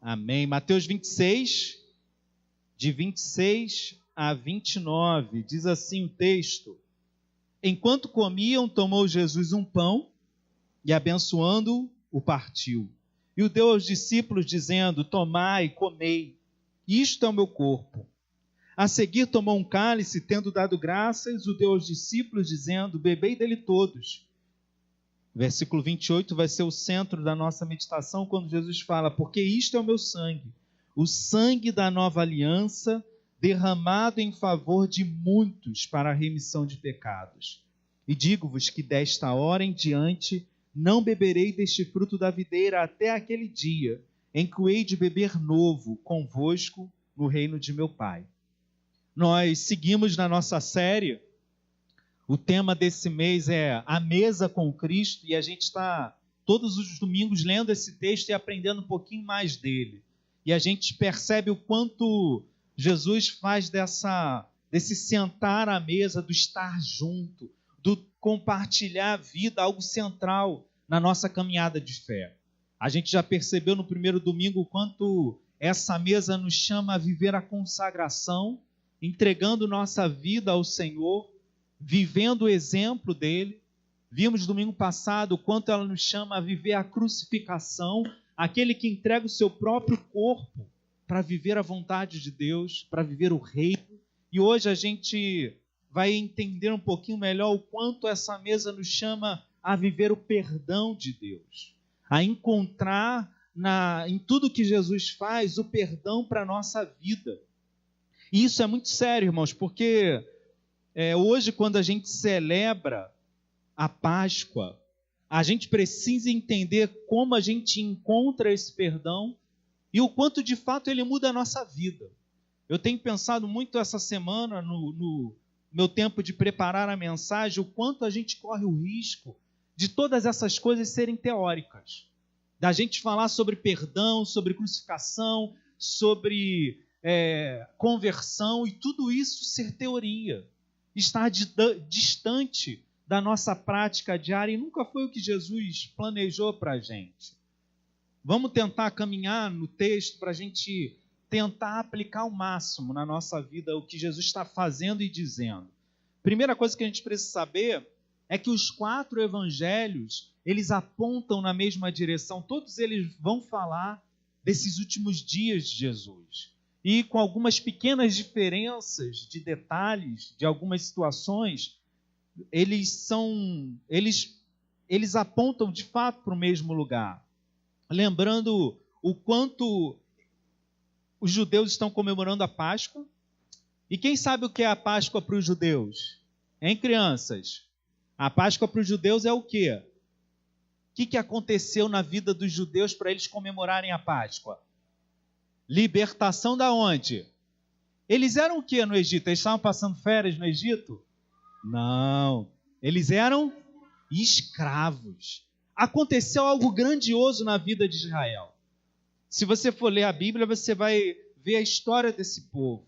Amém. Mateus 26, de 26 a 29, diz assim o texto: Enquanto comiam, tomou Jesus um pão e, abençoando-o, o partiu. E o deu aos discípulos, dizendo: Tomai, comei, isto é o meu corpo. A seguir tomou um cálice, tendo dado graças, o deu aos discípulos, dizendo: Bebei dele todos. Versículo 28 vai ser o centro da nossa meditação, quando Jesus fala: Porque isto é o meu sangue, o sangue da nova aliança, derramado em favor de muitos para a remissão de pecados. E digo-vos que desta hora em diante não beberei deste fruto da videira até aquele dia em que o hei de beber novo convosco no reino de meu Pai. Nós seguimos na nossa série. O tema desse mês é a mesa com Cristo, e a gente está todos os domingos lendo esse texto e aprendendo um pouquinho mais dele. E a gente percebe o quanto Jesus faz desse sentar à mesa, do estar junto, do compartilhar a vida, algo central na nossa caminhada de fé. A gente já percebeu no primeiro domingo o quanto essa mesa nos chama a viver a consagração, entregando nossa vida ao Senhor, vivendo o exemplo dele. Vimos domingo passado o quanto ela nos chama a viver a crucificação, aquele que entrega o seu próprio corpo para viver a vontade de Deus, para viver o reino. E hoje a gente vai entender um pouquinho melhor o quanto essa mesa nos chama a viver o perdão de Deus, a encontrar em tudo que Jesus faz o perdão para a nossa vida. E isso é muito sério, irmãos, porque hoje, quando a gente celebra a Páscoa, a gente precisa entender como a gente encontra esse perdão e o quanto de fato ele muda a nossa vida. Eu tenho pensado muito essa semana, no meu tempo de preparar a mensagem, o quanto a gente corre o risco de todas essas coisas serem teóricas. Da gente falar sobre perdão, sobre crucificação, sobre conversão, e tudo isso ser teoria. Estar distante da nossa prática diária, e nunca foi o que Jesus planejou para a gente. Vamos tentar caminhar no texto para a gente tentar aplicar ao máximo na nossa vida o que Jesus está fazendo e dizendo. Primeira coisa que a gente precisa saber é que os 4 evangelhos, eles apontam na mesma direção. Todos eles vão falar desses últimos dias de Jesus. E com algumas pequenas diferenças de detalhes, de algumas situações, eles apontam de fato para o mesmo lugar. Lembrando o quanto os judeus estão comemorando a Páscoa. E quem sabe o que é a Páscoa para os judeus? Hein, crianças? A Páscoa para os judeus é o quê? O que aconteceu na vida dos judeus para eles comemorarem a Páscoa? Libertação da onde? Eles eram o que no Egito? Eles estavam passando férias no Egito? Não. Eles eram escravos. Aconteceu algo grandioso na vida de Israel. Se você for ler a Bíblia, você vai ver a história desse povo.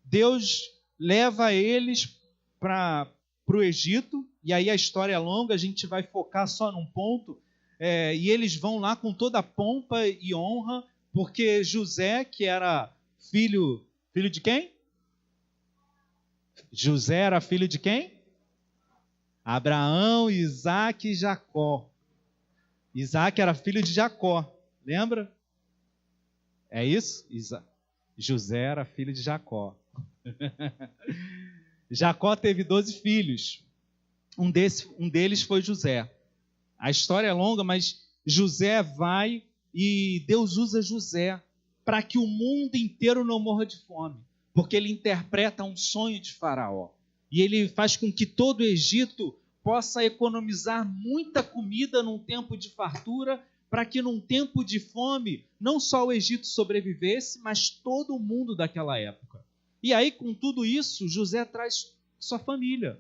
Deus leva eles para o Egito, e aí a história é longa, a gente vai focar só num ponto, e eles vão lá com toda a pompa e honra, porque José, que era filho de quem? José era filho de quem? Abraão, Isaac e Jacó. Isaac era filho de Jacó, lembra? É isso? José era filho de Jacó. Jacó teve 12 filhos. Um deles foi José. A história é longa, mas José vai e Deus usa José para que o mundo inteiro não morra de fome, porque ele interpreta um sonho de Faraó. E ele faz com que todo o Egito possa economizar muita comida num tempo de fartura, para que num tempo de fome, não só o Egito sobrevivesse, mas todo o mundo daquela época. E aí, com tudo isso, José traz sua família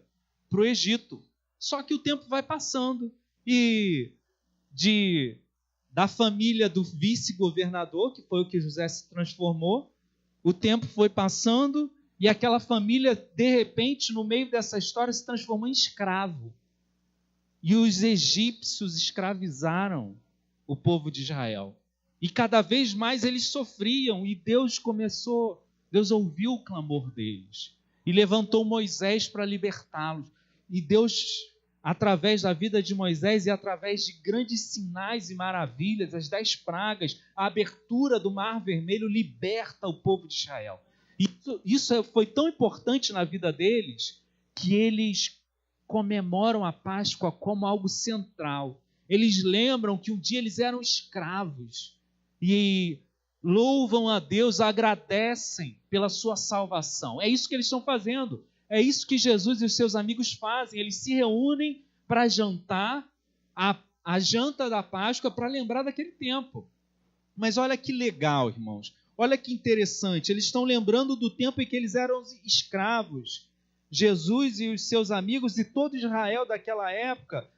para o Egito. Só que o tempo vai passando e da família do vice-governador, que foi o que José se transformou, o tempo foi passando e aquela família, de repente, no meio dessa história, se transformou em escravo. E os egípcios escravizaram o povo de Israel. E cada vez mais eles sofriam, e Deus ouviu o clamor deles, e levantou Moisés para libertá-los. E Deus, através da vida de Moisés e através de grandes sinais e maravilhas, as 10 pragas, a abertura do Mar Vermelho, liberta o povo de Israel. Isso foi tão importante na vida deles, que eles comemoram a Páscoa como algo central. Eles lembram que um dia eles eram escravos e louvam a Deus, agradecem pela sua salvação. É isso que eles estão fazendo. É isso que Jesus e os seus amigos fazem. Eles se reúnem para jantar, a janta da Páscoa, para lembrar daquele tempo. Mas olha que legal, irmãos. Olha que interessante. Eles estão lembrando do tempo em que eles eram escravos. Jesus e os seus amigos e todo Israel daquela época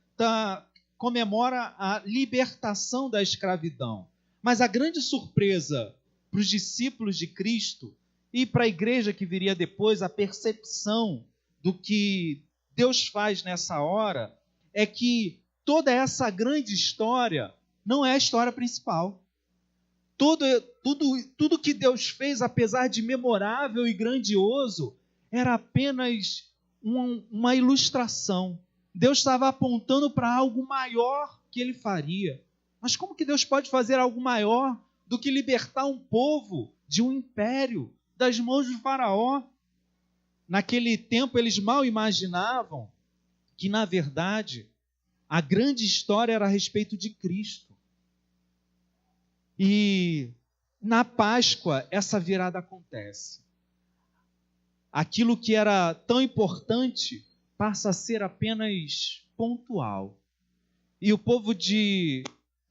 comemora a libertação da escravidão. Mas a grande surpresa para os discípulos de Cristo e para a igreja que viria depois, a percepção do que Deus faz nessa hora, é que toda essa grande história não é a história principal. Tudo que Deus fez, apesar de memorável e grandioso, era apenas uma ilustração. Deus estava apontando para algo maior que ele faria. Mas como que Deus pode fazer algo maior do que libertar um povo de um império, das mãos de Faraó? Naquele tempo eles mal imaginavam que, na verdade, a grande história era a respeito de Cristo. E na Páscoa essa virada acontece. Aquilo que era tão importante passa a ser apenas pontual. E o povo de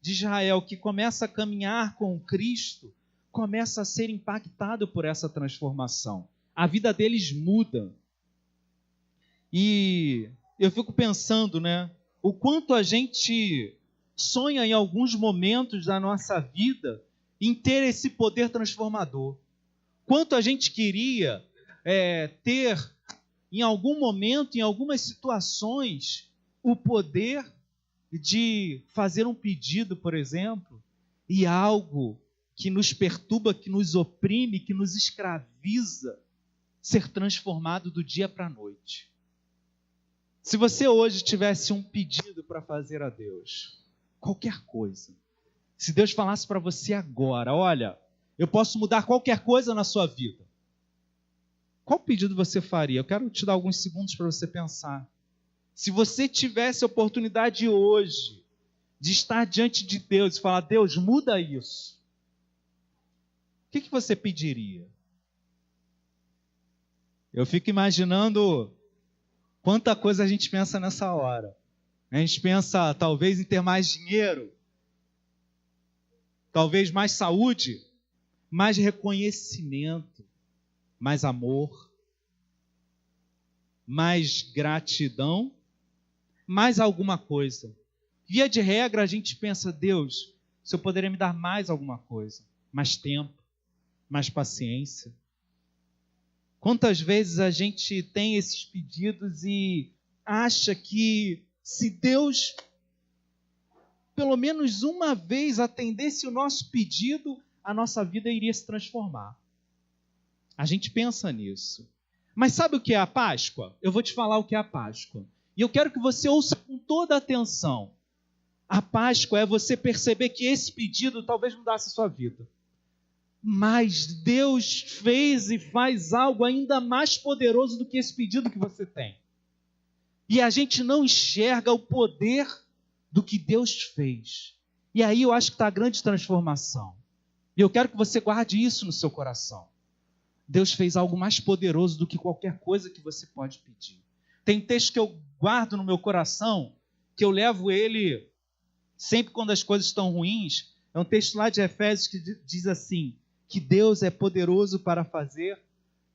Israel, que começa a caminhar com Cristo, começa a ser impactado por essa transformação. A vida deles muda. E eu fico pensando, o quanto a gente sonha em alguns momentos da nossa vida em ter esse poder transformador. Quanto a gente queria ter, em algum momento, em algumas situações, o poder de fazer um pedido, por exemplo, e algo que nos perturba, que nos oprime, que nos escraviza, ser transformado do dia para a noite. Se você hoje tivesse um pedido para fazer a Deus, qualquer coisa, se Deus falasse para você agora, olha, eu posso mudar qualquer coisa na sua vida, qual pedido você faria? Eu quero te dar alguns segundos para você pensar. Se você tivesse a oportunidade hoje de estar diante de Deus e falar, Deus, muda isso, o que você pediria? Eu fico imaginando quanta coisa a gente pensa nessa hora. A gente pensa, talvez, em ter mais dinheiro, talvez mais saúde, mais reconhecimento, mais amor, mais gratidão, mais alguma coisa. Via de regra, a gente pensa, Deus, se eu poderia me dar mais alguma coisa, mais tempo, mais paciência. Quantas vezes a gente tem esses pedidos e acha que se Deus, pelo menos uma vez, atendesse o nosso pedido, a nossa vida iria se transformar. A gente pensa nisso. Mas sabe o que é a Páscoa? Eu vou te falar o que é a Páscoa. E eu quero que você ouça com toda a atenção. A Páscoa é você perceber que esse pedido talvez mudasse a sua vida. Mas Deus fez e faz algo ainda mais poderoso do que esse pedido que você tem. E a gente não enxerga o poder do que Deus fez. E aí eu acho que está a grande transformação. E eu quero que você guarde isso no seu coração. Deus fez algo mais poderoso do que qualquer coisa que você pode pedir. Tem texto que eu guardo no meu coração, que eu levo ele sempre quando as coisas estão ruins. É um texto lá de Efésios que diz assim, que Deus é poderoso para fazer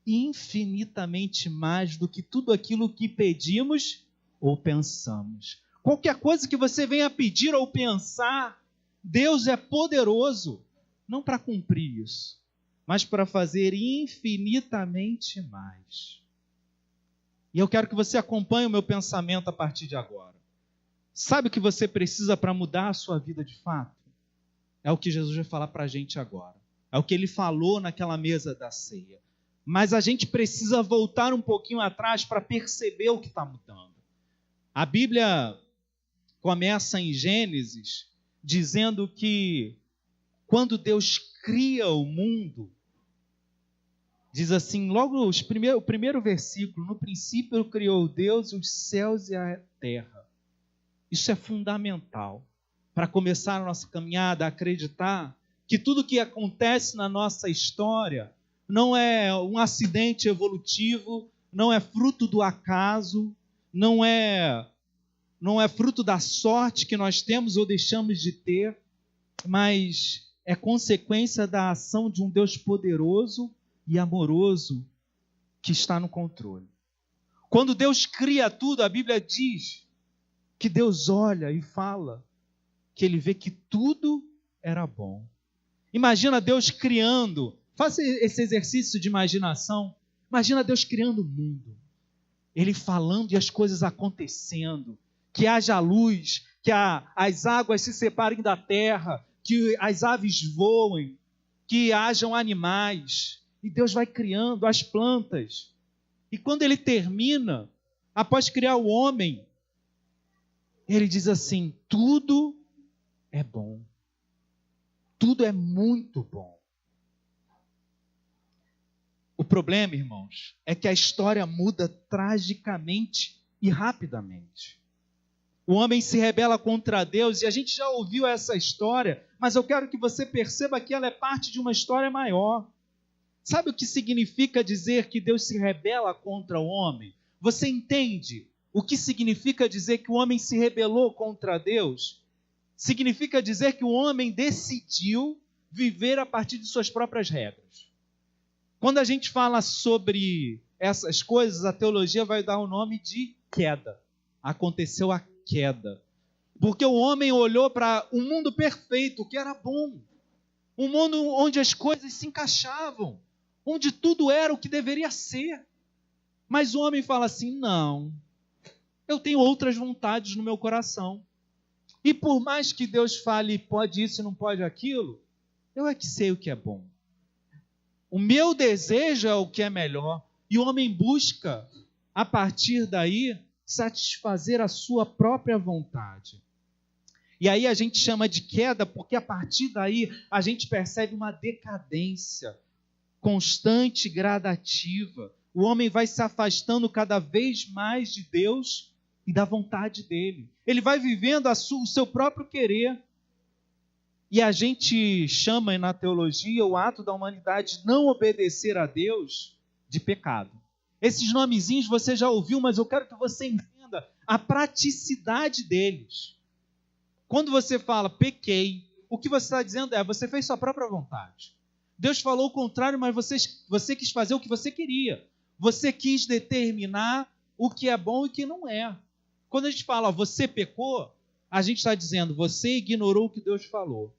infinitamente mais do que tudo aquilo que pedimos ou pensamos. Qualquer coisa que você venha pedir ou pensar, Deus é poderoso, não para cumprir isso, mas para fazer infinitamente mais. E eu quero que você acompanhe o meu pensamento a partir de agora. Sabe o que você precisa para mudar a sua vida de fato? É o que Jesus vai falar para a gente agora. É o que ele falou naquela mesa da ceia. Mas a gente precisa voltar um pouquinho atrás para perceber o que está mudando. A Bíblia começa em Gênesis dizendo que quando Deus cria o mundo, diz assim, logo o primeiro versículo, no princípio criou Deus os céus e a terra. Isso é fundamental para começar a nossa caminhada, a acreditar que tudo que acontece na nossa história não é um acidente evolutivo, não é fruto do acaso, não é fruto da sorte que nós temos ou deixamos de ter, mas é consequência da ação de um Deus poderoso e amoroso que está no controle. Quando Deus cria tudo, a Bíblia diz que Deus olha e fala que Ele vê que tudo era bom. Imagina Deus criando, faça esse exercício de imaginação, imagina Deus criando o mundo, Ele falando e as coisas acontecendo, que haja luz, que as águas se separem da terra, que as aves voem, que hajam animais, e Deus vai criando as plantas. E quando Ele termina, após criar o homem, Ele diz assim, tudo é bom. Tudo é muito bom. O problema, irmãos, é que a história muda tragicamente e rapidamente. O homem se rebela contra Deus e a gente já ouviu essa história, mas eu quero que você perceba que ela é parte de uma história maior. Sabe o que significa dizer que Deus se rebela contra o homem? Você entende o que significa dizer que o homem se rebelou contra Deus? Significa dizer que o homem decidiu viver a partir de suas próprias regras. Quando a gente fala sobre essas coisas, a teologia vai dar o nome de queda. Aconteceu a queda. Porque o homem olhou para um mundo perfeito, que era bom. Um mundo onde as coisas se encaixavam, onde tudo era o que deveria ser. Mas o homem fala assim, não, eu tenho outras vontades no meu coração. E por mais que Deus fale, pode isso e não pode aquilo, eu é que sei o que é bom. O meu desejo é o que é melhor. E o homem busca, a partir daí, satisfazer a sua própria vontade. E aí a gente chama de queda, porque a partir daí a gente percebe uma decadência constante e gradativa. O homem vai se afastando cada vez mais de Deus e da vontade dele. Ele vai vivendo o seu próprio querer. E a gente chama na teologia o ato da humanidade não obedecer a Deus de pecado. Esses nomezinhos você já ouviu, mas eu quero que você entenda a praticidade deles. Quando você fala pequei, o que você está dizendo é, você fez sua própria vontade. Deus falou o contrário, mas você quis fazer o que você queria. Você quis determinar o que é bom e o que não é. Quando a gente fala, você pecou, a gente está dizendo, você ignorou o que Deus falou.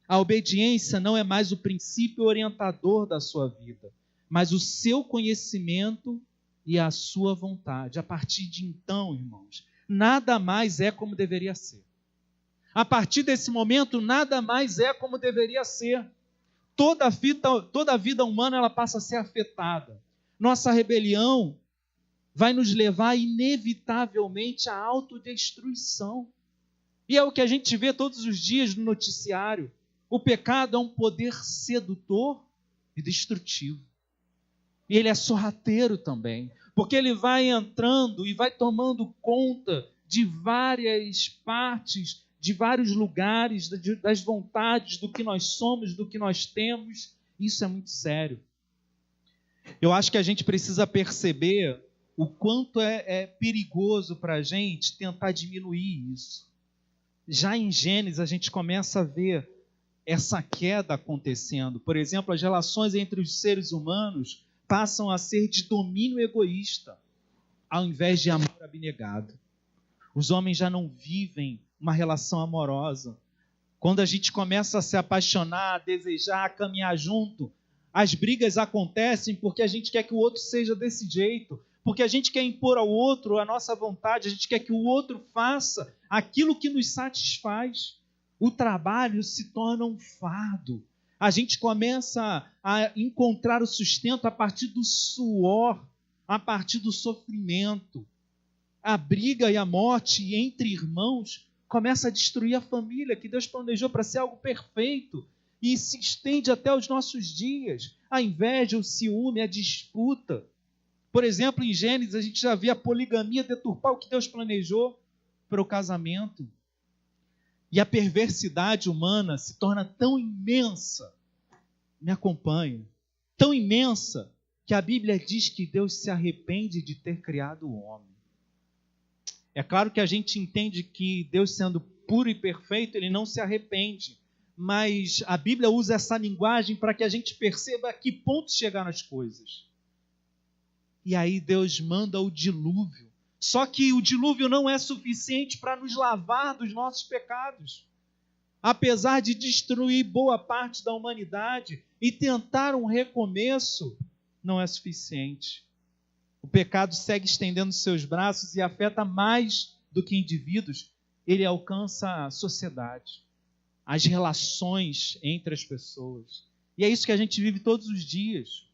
A obediência não é mais o princípio orientador da sua vida, mas o seu conhecimento e a sua vontade. A partir de então, irmãos, nada mais é como deveria ser. A partir desse momento, nada mais é como deveria ser. Toda a vida humana ela passa a ser afetada. Nossa rebelião vai nos levar inevitavelmente à autodestruição. E é o que a gente vê todos os dias no noticiário. O pecado é um poder sedutor e destrutivo. E ele é sorrateiro também, porque ele vai entrando e vai tomando conta de várias partes, de vários lugares, das vontades, do que nós somos, do que nós temos. Isso é muito sério. Eu acho que a gente precisa perceber o quanto é perigoso para a gente tentar diminuir isso. Já em Gênesis a gente começa a ver essa queda acontecendo. Por exemplo, as relações entre os seres humanos passam a ser de domínio egoísta, ao invés de amor abnegado. Os homens já não vivem uma relação amorosa. Quando a gente começa a se apaixonar, a desejar, a caminhar junto, as brigas acontecem porque a gente quer que o outro seja desse jeito, porque a gente quer impor ao outro a nossa vontade, a gente quer que o outro faça aquilo que nos satisfaz. O trabalho se torna um fardo. A gente começa a encontrar o sustento a partir do suor, a partir do sofrimento. A briga e a morte entre irmãos começa a destruir a família que Deus planejou para ser algo perfeito e se estende até os nossos dias. A inveja, o ciúme, a disputa. Por exemplo, em Gênesis, a gente já vê a poligamia deturpar o que Deus planejou para o casamento. E a perversidade humana se torna tão imensa, me acompanha, tão imensa, que a Bíblia diz que Deus se arrepende de ter criado o homem. É claro que a gente entende que Deus, sendo puro e perfeito, ele não se arrepende, mas a Bíblia usa essa linguagem para que a gente perceba a que ponto chegaram as coisas. E aí Deus manda o dilúvio. Só que o dilúvio não é suficiente para nos lavar dos nossos pecados. Apesar de destruir boa parte da humanidade e tentar um recomeço, não é suficiente. O pecado segue estendendo seus braços e afeta mais do que indivíduos. Ele alcança a sociedade, as relações entre as pessoas. E é isso que a gente vive todos os dias.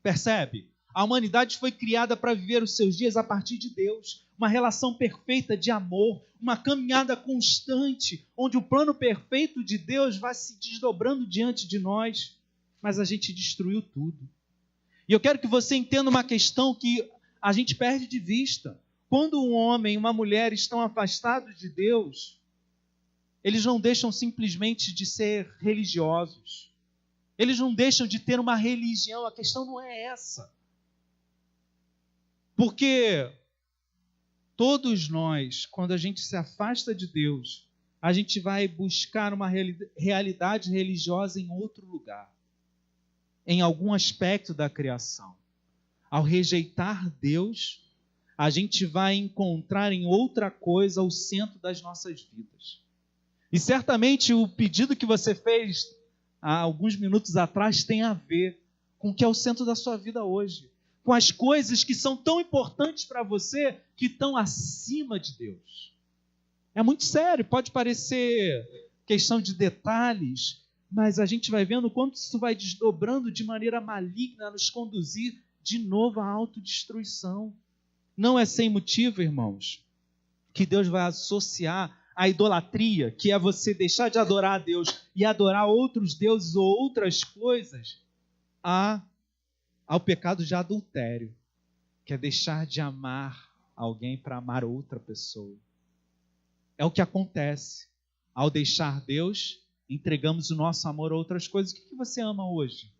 Percebe? A humanidade foi criada para viver os seus dias a partir de Deus. Uma relação perfeita de amor, uma caminhada constante, onde o plano perfeito de Deus vai se desdobrando diante de nós. Mas a gente destruiu tudo. E eu quero que você entenda uma questão que a gente perde de vista. Quando um homem e uma mulher estão afastados de Deus, eles não deixam simplesmente de ser religiosos. Eles não deixam de ter uma religião. A questão não é essa. Porque todos nós, quando a gente se afasta de Deus, a gente vai buscar uma realidade religiosa em outro lugar, em algum aspecto da criação. Ao rejeitar Deus, a gente vai encontrar em outra coisa o centro das nossas vidas. E certamente o pedido que você fez há alguns minutos atrás tem a ver com o que é o centro da sua vida hoje. Com as coisas que são tão importantes para você, que estão acima de Deus. É muito sério, pode parecer questão de detalhes, mas a gente vai vendo quanto isso vai desdobrando de maneira maligna a nos conduzir de novo à autodestruição. Não é sem motivo, irmãos, que Deus vai associar a idolatria, que é você deixar de adorar a Deus e adorar outros deuses ou outras coisas, ao pecado de adultério, que é deixar de amar alguém para amar outra pessoa. É o que acontece. Ao deixar Deus, entregamos o nosso amor a outras coisas. O que você ama hoje?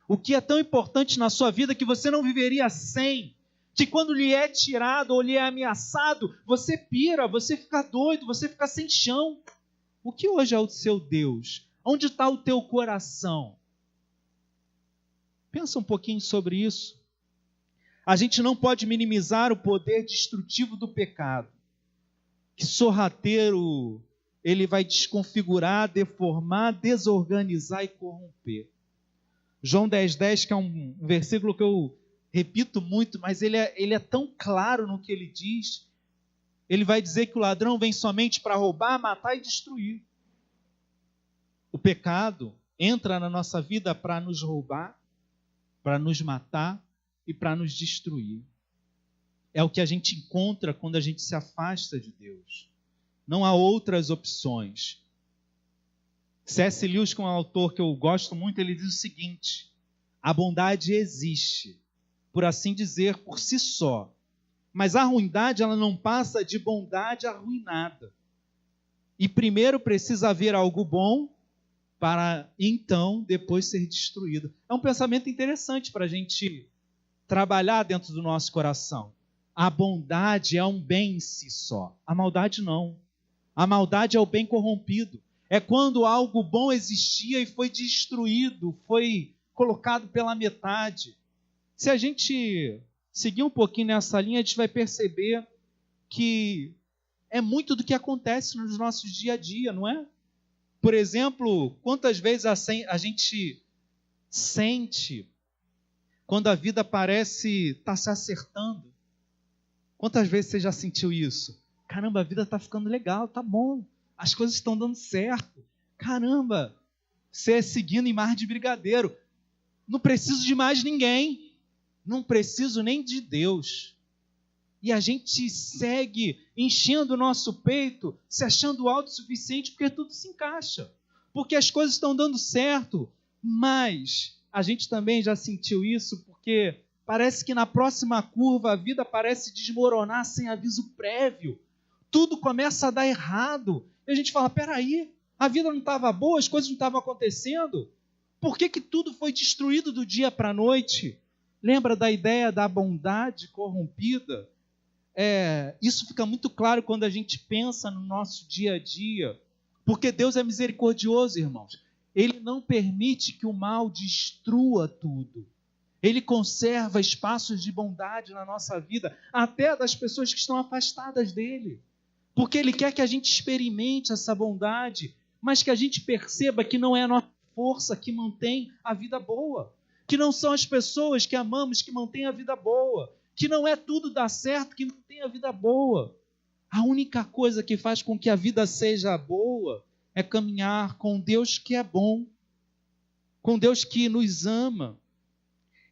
O que é tão importante na sua vida que você não viveria sem? Que quando lhe é tirado ou lhe é ameaçado, você pira, você fica doido, você fica sem chão. O que hoje é o seu Deus? Onde está o teu coração? Pensa um pouquinho sobre isso. A gente não pode minimizar o poder destrutivo do pecado. Que sorrateiro, ele vai desconfigurar, deformar, desorganizar e corromper. João 10,10, que é um versículo que eu repito muito, mas ele é tão claro no que ele diz. Ele vai dizer que o ladrão vem somente para roubar, matar e destruir. O pecado entra na nossa vida para nos roubar, para nos matar e para nos destruir. É o que a gente encontra quando a gente se afasta de Deus. Não há outras opções. C.S. Lewis, que é um autor que eu gosto muito, ele diz o seguinte: a bondade existe, por assim dizer, por si só. Mas a ruindade, ela não passa de bondade arruinada. E primeiro precisa haver algo bom, para então depois ser destruído. É um pensamento interessante para a gente trabalhar dentro do nosso coração. A bondade é um bem em si só. A maldade não. A maldade é o bem corrompido. É quando algo bom existia e foi destruído, foi colocado pela metade. Se a gente seguir um pouquinho nessa linha, a gente vai perceber que é muito do que acontece nos nossos dia a dia, não é? Por exemplo, quantas vezes a gente sente quando a vida parece estar se acertando? Quantas vezes você já sentiu isso? Caramba, a vida está ficando legal, tá bom. as coisas estão dando certo. Caramba, você é seguindo em mar de brigadeiro. Não preciso de mais ninguém. Não preciso nem de Deus. E a gente segue enchendo o nosso peito, se achando autossuficiente, porque tudo se encaixa. Porque as coisas estão dando certo. Mas a gente também já sentiu isso, porque parece que na próxima curva a vida parece desmoronar sem aviso prévio. Tudo começa a dar errado. E a gente fala, peraí, a vida não estava boa, as coisas não estavam acontecendo? Por que tudo foi destruído do dia para a noite? Lembra da ideia da bondade corrompida? Isso fica muito claro quando a gente pensa no nosso dia a dia. Porque Deus é misericordioso, irmãos. Ele não permite que o mal destrua tudo. Ele conserva espaços de bondade na nossa vida, até das pessoas que estão afastadas dele. Porque Ele quer que a gente experimente essa bondade, mas que a gente perceba que não é a nossa força que mantém a vida boa. Que não são as pessoas que amamos que mantêm a vida boa. Que não é tudo dar certo que mantém a vida boa. A única coisa que faz com que a vida seja boa é caminhar com Deus que é bom, com Deus que nos ama.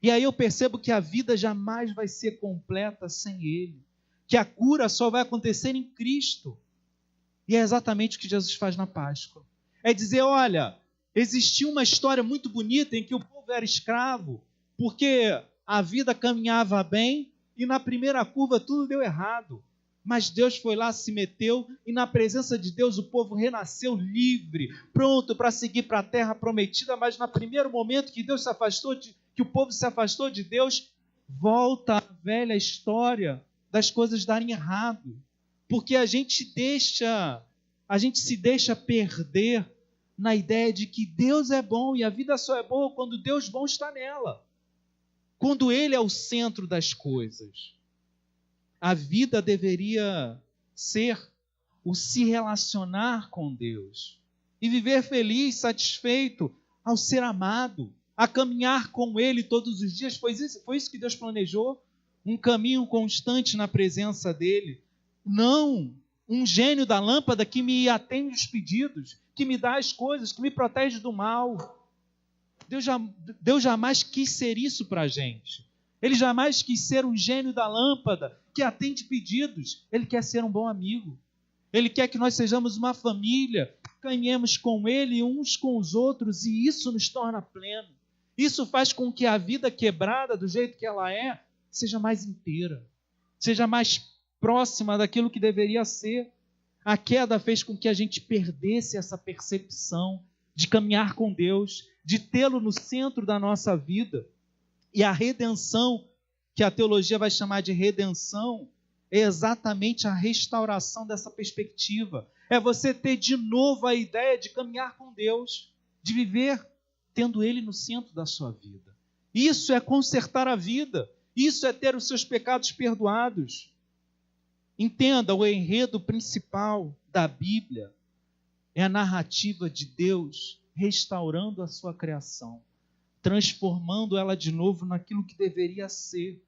E aí eu percebo que a vida jamais vai ser completa sem Ele, que a cura só vai acontecer em Cristo. E é exatamente o que Jesus faz na Páscoa. É dizer, olha, existia uma história muito bonita em que o povo era escravo, porque a vida caminhava bem e na primeira curva tudo deu errado. Mas Deus foi lá, se meteu, e na presença de Deus o povo renasceu livre, pronto para seguir para a terra prometida. Mas no primeiro momento que que o povo se afastou de Deus, volta a velha história das coisas darem errado. Porque a gente se deixa perder na ideia de que Deus é bom e a vida só é boa quando Deus bom está nela. Quando Ele é o centro das coisas. A vida deveria ser o se relacionar com Deus e viver feliz, satisfeito ao ser amado, a caminhar com Ele todos os dias. Foi isso que Deus planejou, um caminho constante na presença dEle. Não um gênio da lâmpada que me atende os pedidos, que me dá as coisas, que me protege do mal. Deus jamais quis ser isso para a gente. Ele jamais quis ser um gênio da lâmpada que atende pedidos. Ele quer ser um bom amigo. Ele quer que nós sejamos uma família, caminhemos com Ele uns com os outros, e isso nos torna pleno. Isso faz com que a vida quebrada, do jeito que ela é, seja mais inteira, seja mais próxima daquilo que deveria ser. A queda fez com que a gente perdesse essa percepção de caminhar com Deus, de tê-lo no centro da nossa vida. E a redenção, que a teologia vai chamar de redenção, é exatamente a restauração dessa perspectiva. É você ter de novo a ideia de caminhar com Deus, de viver tendo Ele no centro da sua vida. Isso é consertar a vida. Isso é ter os seus pecados perdoados. Entenda, o enredo principal da Bíblia é a narrativa de Deus restaurando a sua criação, transformando ela de novo naquilo que deveria ser,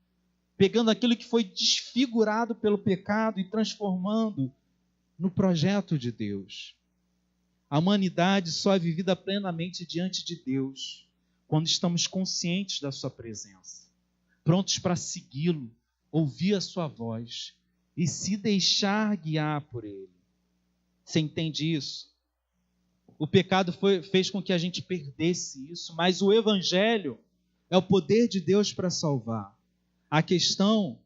pegando aquilo que foi desfigurado pelo pecado e transformando no projeto de Deus. A humanidade só é vivida plenamente diante de Deus quando estamos conscientes da sua presença, prontos para segui-lo, ouvir a sua voz e se deixar guiar por Ele. Você entende isso? O pecado fez com que a gente perdesse isso, mas o Evangelho é o poder de Deus para salvar. A questão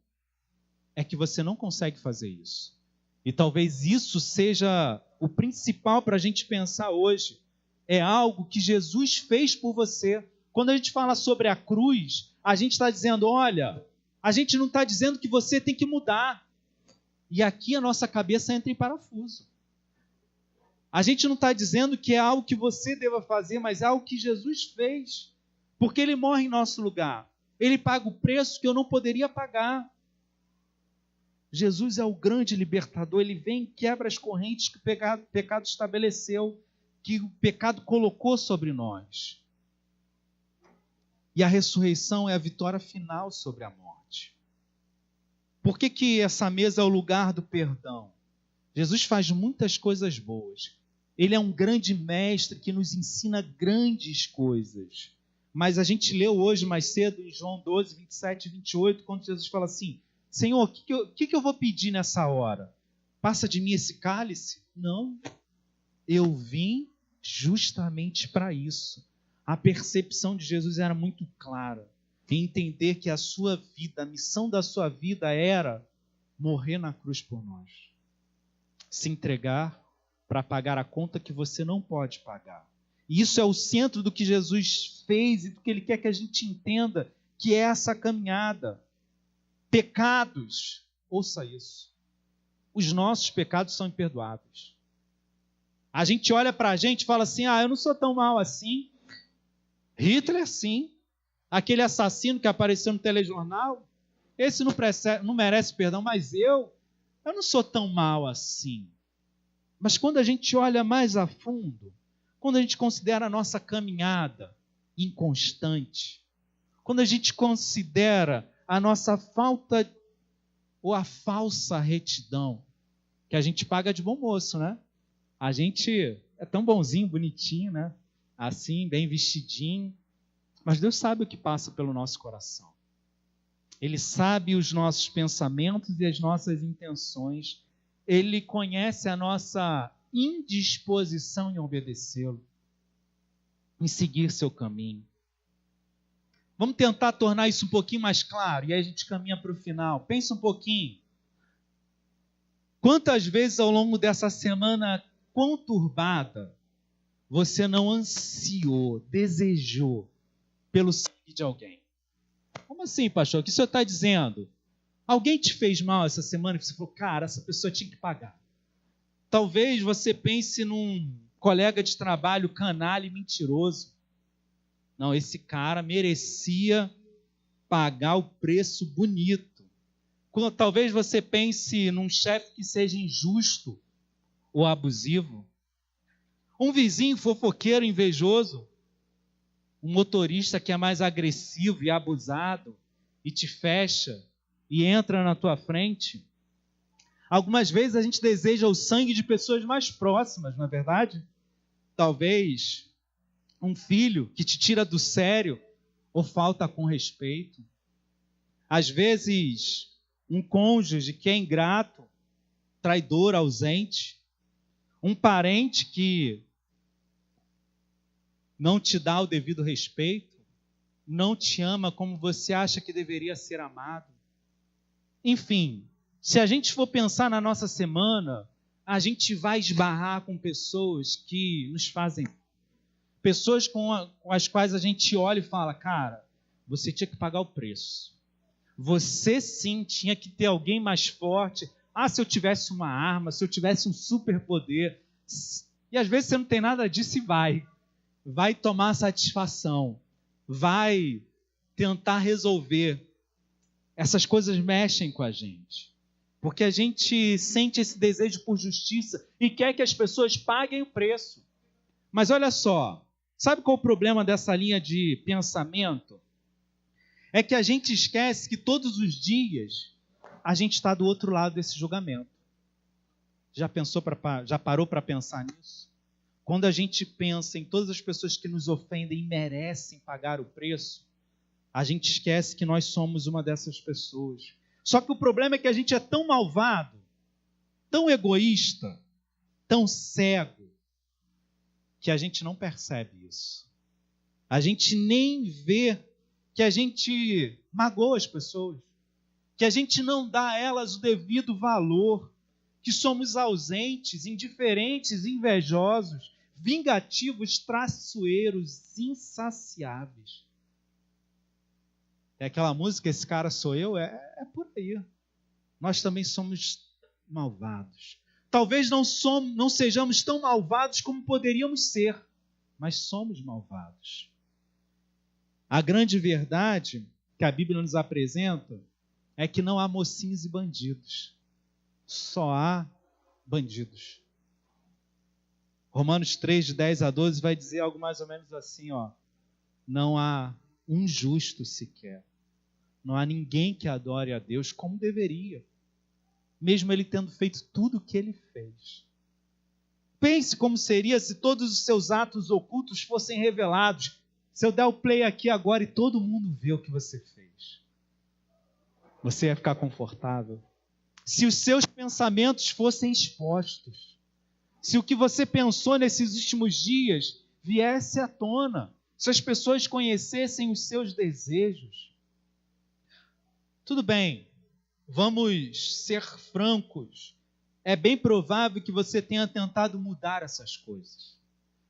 é que você não consegue fazer isso. E talvez isso seja o principal para a gente pensar hoje. É algo que Jesus fez por você. Quando a gente fala sobre a cruz, a gente está dizendo, olha, a gente não está dizendo que você tem que mudar. E aqui a nossa cabeça entra em parafuso. A gente não está dizendo que é algo que você deva fazer, mas é algo que Jesus fez. Porque Ele morre em nosso lugar. Ele paga o preço que eu não poderia pagar. Jesus é o grande libertador. Ele vem e quebra as correntes que o pecado estabeleceu, que o pecado colocou sobre nós. E a ressurreição é a vitória final sobre a morte. Por que essa mesa é o lugar do perdão? Jesus faz muitas coisas boas. Ele é um grande mestre que nos ensina grandes coisas. Mas a gente leu hoje mais cedo em João 12, 27 e 28, quando Jesus fala assim: Senhor, o que eu vou pedir nessa hora? Passa de mim esse cálice? Não. Eu vim justamente para isso. A percepção de Jesus era muito clara. Em entender que a sua vida, a missão da sua vida era morrer na cruz por nós. Se entregar para pagar a conta que você não pode pagar. E isso é o centro do que Jesus fez e do que Ele quer que a gente entenda, que é essa caminhada. Pecados, ouça isso. Os nossos pecados são imperdoáveis. A gente olha para a gente e fala assim: eu não sou tão mal assim. Hitler, sim. Aquele assassino que apareceu no telejornal, esse não merece perdão, mas eu não sou tão mal assim. Mas quando a gente olha mais a fundo, quando a gente considera a nossa caminhada inconstante, quando a gente considera a nossa falta ou a falsa retidão, que a gente paga de bom moço, né? A gente é tão bonzinho, bonitinho, né? Assim, bem vestidinho. Mas Deus sabe o que passa pelo nosso coração. Ele sabe os nossos pensamentos e as nossas intenções. Ele conhece a nossa indisposição em obedecê-lo, em seguir seu caminho. Vamos tentar tornar isso um pouquinho mais claro, e aí a gente caminha para o final. Pensa um pouquinho. Quantas vezes ao longo dessa semana conturbada, você não ansiou, desejou pelo sangue de alguém? Como assim, pastor? O que o senhor está dizendo? Alguém te fez mal essa semana que você falou: cara, essa pessoa tinha que pagar. Talvez você pense num colega de trabalho canalha e mentiroso. Não, esse cara merecia pagar o preço bonito. Talvez você pense num chefe que seja injusto ou abusivo. Um vizinho fofoqueiro, invejoso. Um motorista que é mais agressivo e abusado e te fecha e entra na tua frente. Algumas vezes a gente deseja o sangue de pessoas mais próximas, não é verdade? Talvez um filho que te tira do sério ou falta com respeito. Às vezes, um cônjuge que é ingrato, traidor, ausente. Um parente que não te dá o devido respeito, não te ama como você acha que deveria ser amado. Enfim, se a gente for pensar na nossa semana, a gente vai esbarrar com pessoas que nos fazem, pessoas com as quais a gente olha e fala: cara, você tinha que pagar o preço. Você sim tinha que ter alguém mais forte. Se eu tivesse uma arma, se eu tivesse um superpoder. E às vezes você não tem nada disso e vai tomar satisfação, vai tentar resolver. Essas coisas mexem com a gente, porque a gente sente esse desejo por justiça e quer que as pessoas paguem o preço. Mas olha só, sabe qual é o problema dessa linha de pensamento? É que a gente esquece que todos os dias a gente está do outro lado desse julgamento. Já parou para pensar nisso? Quando a gente pensa em todas as pessoas que nos ofendem e merecem pagar o preço, a gente esquece que nós somos uma dessas pessoas. Só que o problema é que a gente é tão malvado, tão egoísta, tão cego, que a gente não percebe isso. A gente nem vê que a gente magoa as pessoas, que a gente não dá a elas o devido valor, que somos ausentes, indiferentes, invejosos, vingativos, traiçoeiros, insaciáveis. É aquela música, Esse Cara Sou Eu? É por aí. Nós também somos malvados. Talvez não sejamos tão malvados como poderíamos ser, mas somos malvados. A grande verdade que a Bíblia nos apresenta é que não há mocinhos e bandidos. Só há bandidos. Romanos 3, de 10 a 12, vai dizer algo mais ou menos assim, não há um justo sequer. Não há ninguém que adore a Deus como deveria. mesmo ele tendo feito tudo o que ele fez. Pense como seria se todos os seus atos ocultos fossem revelados. Se eu der o play aqui agora e todo mundo vê o que você fez, você ia ficar confortável? Se os seus pensamentos fossem expostos, se o que você pensou nesses últimos dias viesse à tona, se as pessoas conhecessem os seus desejos. Tudo bem, vamos ser francos. É bem provável que você tenha tentado mudar essas coisas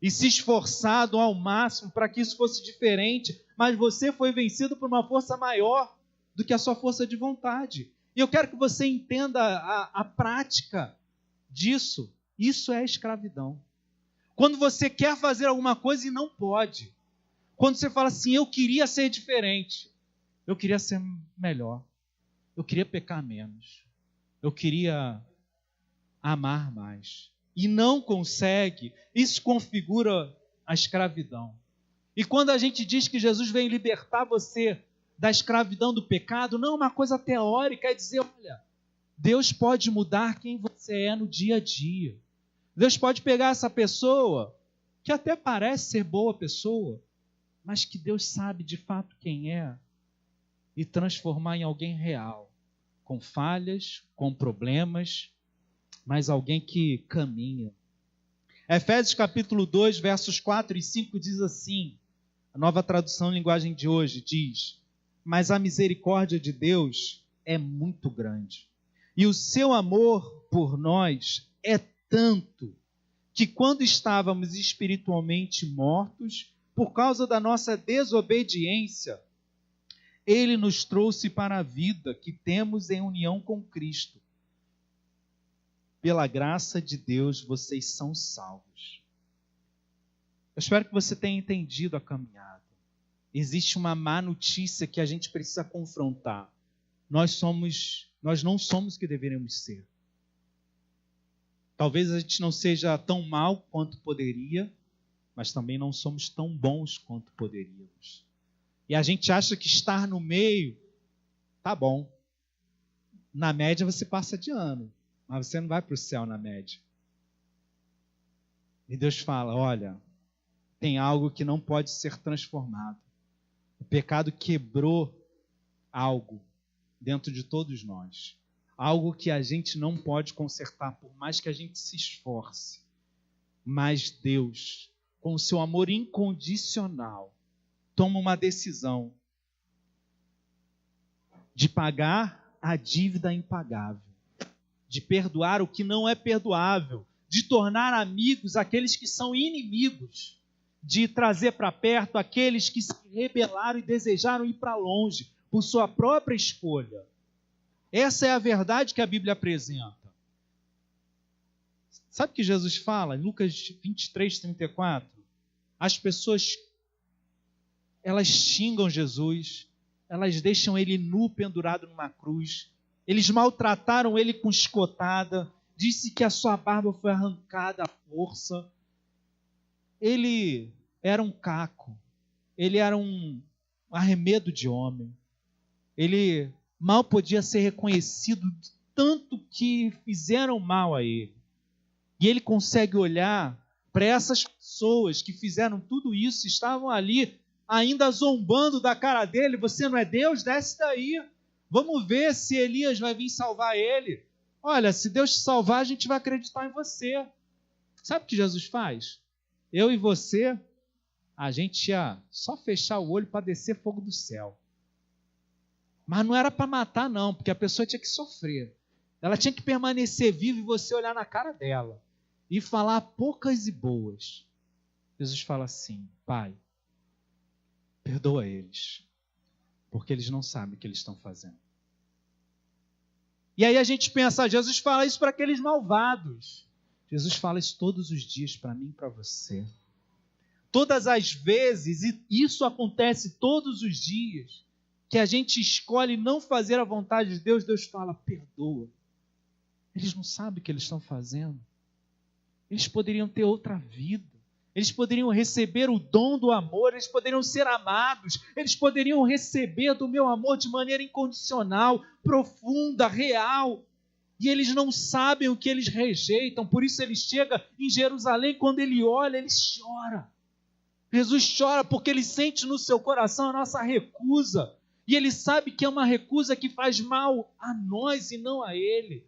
e se esforçado ao máximo para que isso fosse diferente, mas você foi vencido por uma força maior do que a sua força de vontade. E eu quero que você entenda a prática disso. Isso é escravidão. Quando você quer fazer alguma coisa e não pode. Quando você fala assim, eu queria ser diferente. Eu queria ser melhor. Eu queria pecar menos. Eu queria amar mais. E não consegue. Isso configura a escravidão. E quando a gente diz que Jesus vem libertar você da escravidão do pecado, não é uma coisa teórica, é dizer, olha, Deus pode mudar quem você é no dia a dia. Deus pode pegar essa pessoa, que até parece ser boa pessoa, mas que Deus sabe de fato quem é, e transformar em alguém real, com falhas, com problemas, mas alguém que caminha. Efésios capítulo 2, versos 4 e 5 diz assim, a Nova Tradução em Linguagem de Hoje diz, mas a misericórdia de Deus é muito grande, e o seu amor por nós é tanto, que quando estávamos espiritualmente mortos, por causa da nossa desobediência, Ele nos trouxe para a vida que temos em união com Cristo. Pela graça de Deus, vocês são salvos. Eu espero que você tenha entendido a caminhada. Existe uma má notícia que a gente precisa confrontar. Nós não somos o que deveríamos ser. Talvez a gente não seja tão mal quanto poderia, mas também não somos tão bons quanto poderíamos. E a gente acha que estar no meio, tá bom. Na média você passa de ano, mas você não vai para o céu na média. E Deus fala, olha, tem algo que não pode ser transformado. O pecado quebrou algo dentro de todos nós. Algo que a gente não pode consertar, por mais que a gente se esforce. Mas Deus, com o seu amor incondicional, toma uma decisão de pagar a dívida impagável, de perdoar o que não é perdoável, de tornar amigos aqueles que são inimigos, de trazer para perto aqueles que se rebelaram e desejaram ir para longe por sua própria escolha. Essa é a verdade que a Bíblia apresenta. Sabe o que Jesus fala? Em Lucas 23, 34. As pessoas, elas xingam Jesus, elas deixam ele nu pendurado numa cruz, eles maltrataram ele com escotada, disse que a sua barba foi arrancada à força. Ele era um caco, ele era um arremedo de homem, ele mal podia ser reconhecido de tanto que fizeram mal a ele. E ele consegue olhar para essas pessoas que fizeram tudo isso, estavam ali ainda zombando da cara dele, você não é Deus? Desce daí, vamos ver se Elias vai vir salvar ele. Olha, se Deus te salvar, a gente vai acreditar em você. Sabe o que Jesus faz? Eu e você, a gente ia só fechar o olho para descer fogo do céu. Mas não era para matar não, porque a pessoa tinha que sofrer. Ela tinha que permanecer viva e você olhar na cara dela e falar poucas e boas. Jesus fala assim, Pai, perdoa eles, porque eles não sabem o que eles estão fazendo. E aí a gente pensa, Jesus fala isso para aqueles malvados. Jesus fala isso todos os dias para mim e para você. Todas as vezes, e isso acontece todos os dias, que a gente escolhe não fazer a vontade de Deus, Deus fala, perdoa. Eles não sabem o que eles estão fazendo. Eles poderiam ter outra vida. Eles poderiam receber o dom do amor, eles poderiam ser amados, eles poderiam receber do meu amor de maneira incondicional, profunda, real. E eles não sabem o que eles rejeitam, por isso ele chega em Jerusalém, quando ele olha, ele chora. Jesus chora porque ele sente no seu coração a nossa recusa. E ele sabe que é uma recusa que faz mal a nós e não a ele.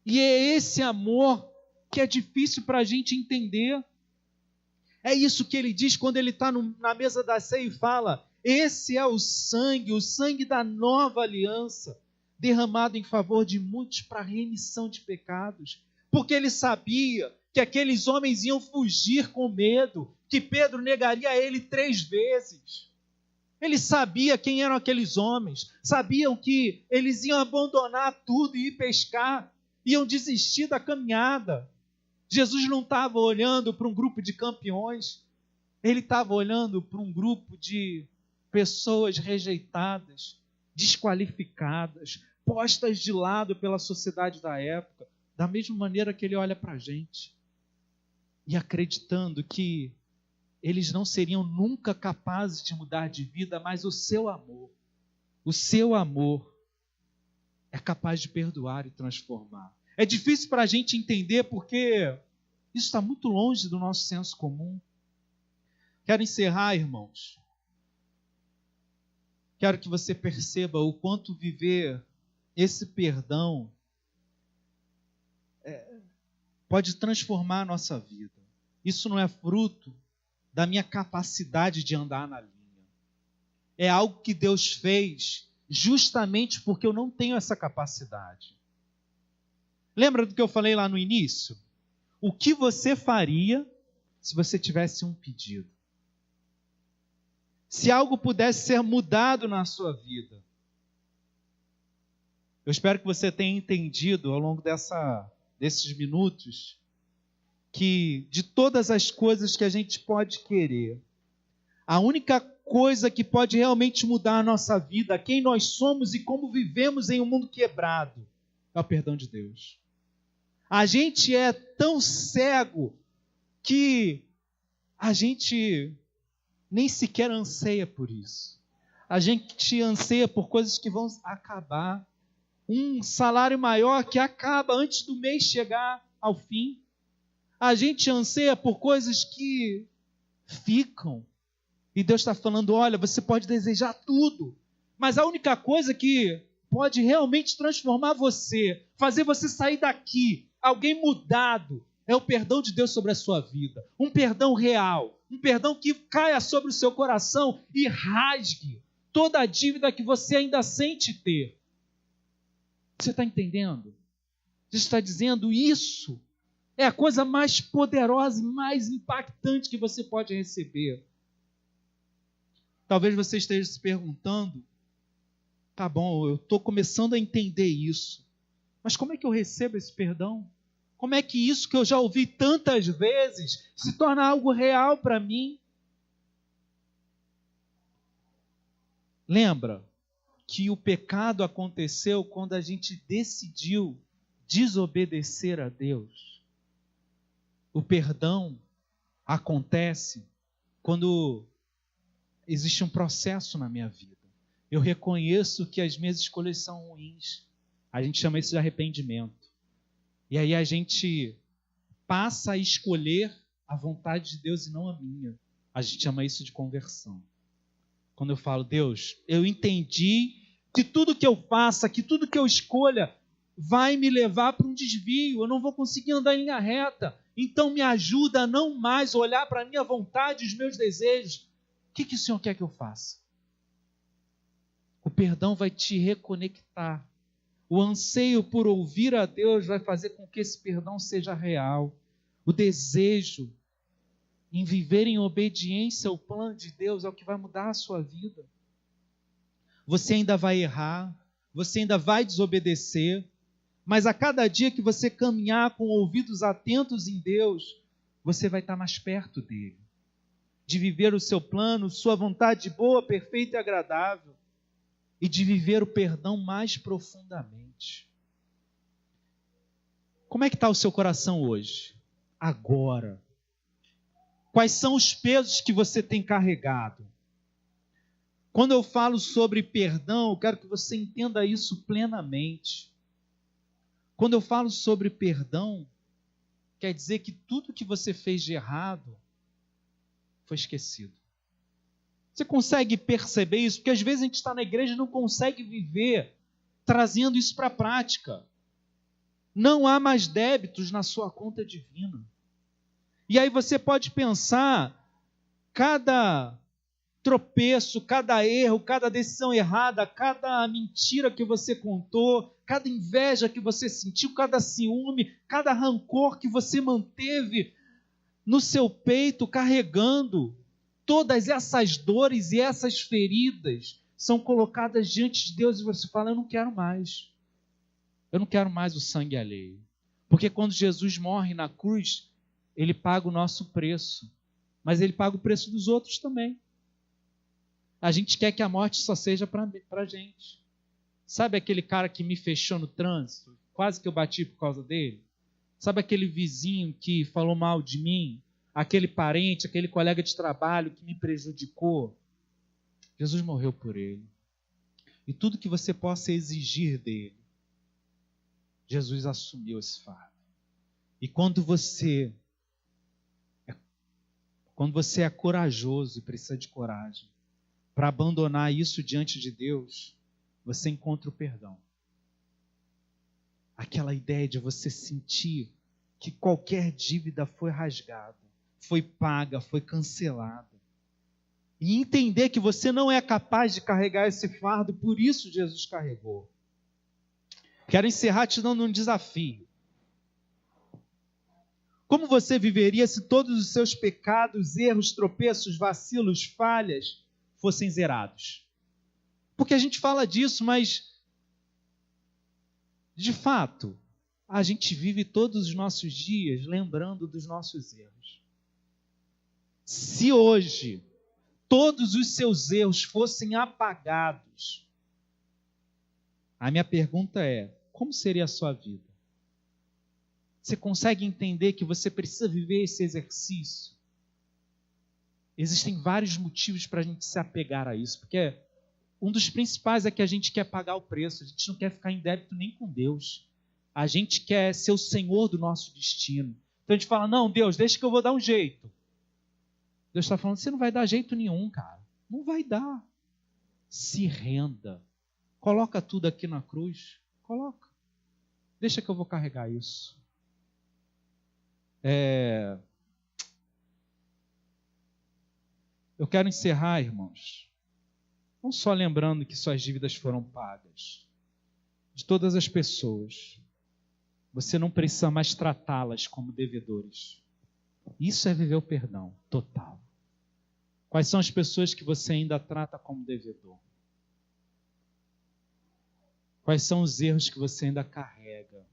E é esse amor que é difícil para a gente entender. É isso que ele diz quando ele está na mesa da ceia e fala: esse é o sangue da nova aliança, derramado em favor de muitos para a remissão de pecados. Porque ele sabia que aqueles homens iam fugir com medo, que Pedro negaria a ele 3 vezes. Ele sabia quem eram aqueles homens, sabiam que eles iam abandonar tudo e ir pescar, iam desistir da caminhada. Jesus não estava olhando para um grupo de campeões, ele estava olhando para um grupo de pessoas rejeitadas, desqualificadas, postas de lado pela sociedade da época, da mesma maneira que ele olha para a gente, e acreditando que eles não seriam nunca capazes de mudar de vida, mas o seu amor é capaz de perdoar e transformar. É difícil para a gente entender porque isso está muito longe do nosso senso comum. Quero encerrar, irmãos. Quero que você perceba o quanto viver esse perdão pode transformar a nossa vida. Isso não é fruto da minha capacidade de andar na linha. É algo que Deus fez justamente porque eu não tenho essa capacidade. Lembra do que eu falei lá no início? O que você faria se você tivesse um pedido? Se algo pudesse ser mudado na sua vida. Eu espero que você tenha entendido ao longo desses minutos que de todas as coisas que a gente pode querer, a única coisa que pode realmente mudar a nossa vida, quem nós somos e como vivemos em um mundo quebrado, é o perdão de Deus. A gente é tão cego que a gente nem sequer anseia por isso. A gente anseia por coisas que vão acabar. Um salário maior que acaba antes do mês chegar ao fim. A gente anseia por coisas que ficam. E Deus está falando, olha, você pode desejar tudo, mas a única coisa que pode realmente transformar você, fazer você sair daqui, alguém mudado, é o perdão de Deus sobre a sua vida. Um perdão real, um perdão que caia sobre o seu coração e rasgue toda a dívida que você ainda sente ter. Você está entendendo? Você está dizendo isso é a coisa mais poderosa e mais impactante que você pode receber. Talvez você esteja se perguntando, tá bom, eu estou começando a entender isso, mas como é que eu recebo esse perdão? Como é que isso que eu já ouvi tantas vezes se torna algo real para mim? Lembra que o pecado aconteceu quando a gente decidiu desobedecer a Deus. O perdão acontece quando existe um processo na minha vida. Eu reconheço que as minhas escolhas são ruins. A gente chama isso de arrependimento. E aí a gente passa a escolher a vontade de Deus e não a minha. A gente chama isso de conversão. Quando eu falo, Deus, eu entendi que tudo que eu faça, que tudo que eu escolha vai me levar para um desvio. Eu não vou conseguir andar em linha reta. Então me ajuda a não mais olhar para a minha vontade e os meus desejos. O que o Senhor quer que eu faça? O perdão vai te reconectar. O anseio por ouvir a Deus vai fazer com que esse perdão seja real. O desejo em viver em obediência ao plano de Deus é o que vai mudar a sua vida. Você ainda vai errar, você ainda vai desobedecer, mas a cada dia que você caminhar com ouvidos atentos em Deus, você vai estar mais perto dele, de viver o seu plano, sua vontade boa, perfeita e agradável, e de viver o perdão mais profundamente. Como é que está o seu coração hoje? Agora. Quais são os pesos que você tem carregado? Quando eu falo sobre perdão, eu quero que você entenda isso plenamente. Quando eu falo sobre perdão, quer dizer que tudo que você fez de errado foi esquecido. Você consegue perceber isso? Porque às vezes a gente está na igreja e não consegue viver trazendo isso para a prática. Não há mais débitos na sua conta divina. E aí você pode pensar, cada tropeço, cada erro, cada decisão errada, cada mentira que você contou, cada inveja que você sentiu, cada ciúme, cada rancor que você manteve no seu peito, carregando, todas essas dores e essas feridas são colocadas diante de Deus e você fala, eu não quero mais. Eu não quero mais o sangue alheio. Porque quando Jesus morre na cruz, ele paga o nosso preço, mas ele paga o preço dos outros também. A gente quer que a morte só seja para a gente. Sabe aquele cara que me fechou no trânsito? Quase que eu bati por causa dele. Sabe aquele vizinho que falou mal de mim? Aquele parente, aquele colega de trabalho que me prejudicou? Jesus morreu por ele. E tudo que você possa exigir dele, Jesus assumiu esse fardo. E quando você é corajoso e precisa de coragem para abandonar isso diante de Deus, você encontra o perdão. Aquela ideia de você sentir que qualquer dívida foi rasgada, foi paga, foi cancelada. E entender que você não é capaz de carregar esse fardo, por isso Jesus carregou. Quero encerrar te dando um desafio. Como você viveria se todos os seus pecados, erros, tropeços, vacilos, falhas fossem zerados? Porque a gente fala disso, mas de fato, a gente vive todos os nossos dias lembrando dos nossos erros. Se hoje todos os seus erros fossem apagados, a minha pergunta é, como seria a sua vida? Você consegue entender que você precisa viver esse exercício? Existem vários motivos para a gente se apegar a isso, porque um dos principais é que a gente quer pagar o preço, a gente não quer ficar em débito nem com Deus. A gente quer ser o Senhor do nosso destino. Então a gente fala, não, Deus, deixa que eu vou dar um jeito. Deus está falando, você não vai dar jeito nenhum, cara. Não vai dar. Se renda. Coloca tudo aqui na cruz. Coloca. Deixa que eu vou carregar isso. Eu quero encerrar, irmãos, não só lembrando que suas dívidas foram pagas, de todas as pessoas, você não precisa mais tratá-las como devedores. Isso é viver o perdão total. Quais são as pessoas que você ainda trata como devedor? Quais são os erros que você ainda carrega?